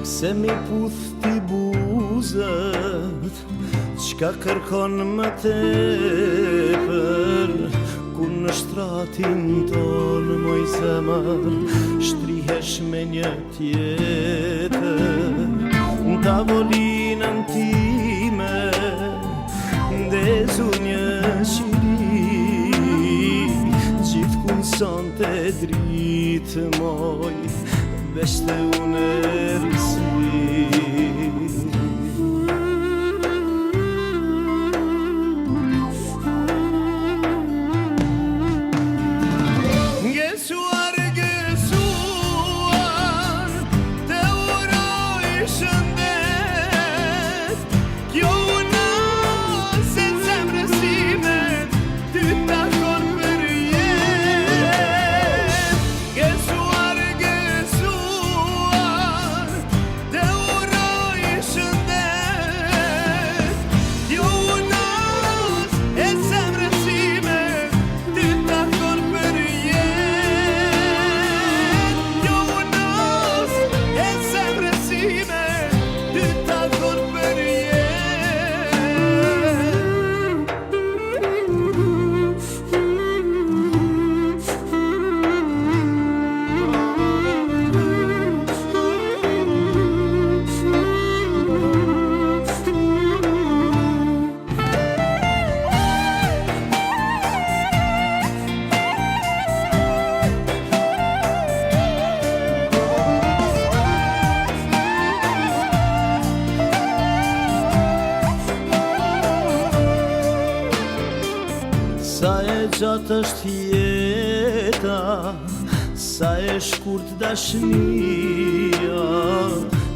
Se mi puth t'i buzët, qka kërkon më tepër, ku në shtratin ton moj zemër shtrihesh me një tjetër. Në tavolinën time ndezu një qiri, gjithkun sonte dritë moj, veçte unë erësi. Gëzuar, te uroj shëndet, kjo se zemrës time ty takon për jetë. Gëzuar, te uroj shëndet, kjo e zemrës time ty takon për jetë. Kjo e zemrës time ty takon për jetë. Sa e gjatë është jeta, sa e shkurt dashnia,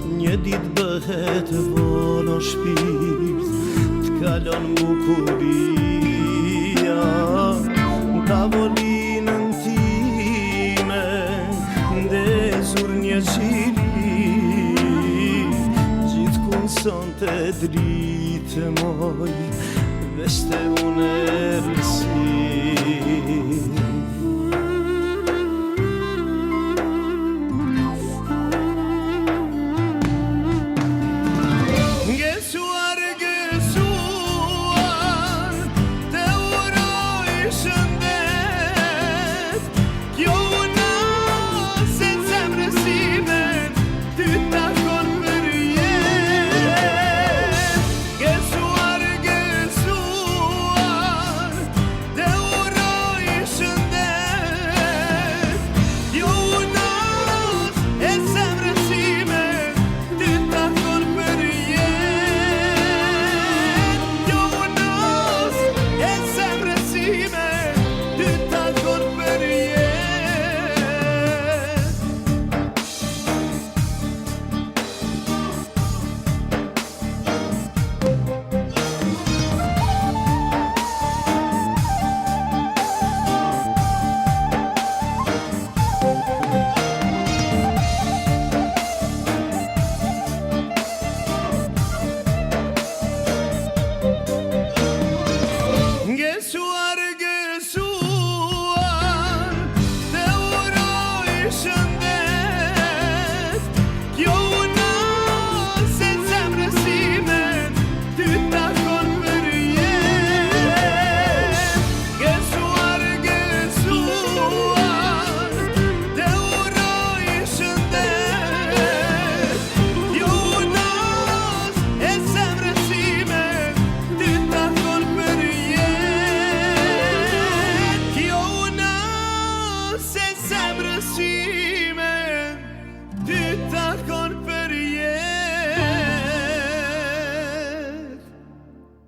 një ditë bëhet vono shpirt, t'kalon bukuria. Në tavolinën time ndezur një qiri, gjithkun sonte dritë moj, veçte unë erësi.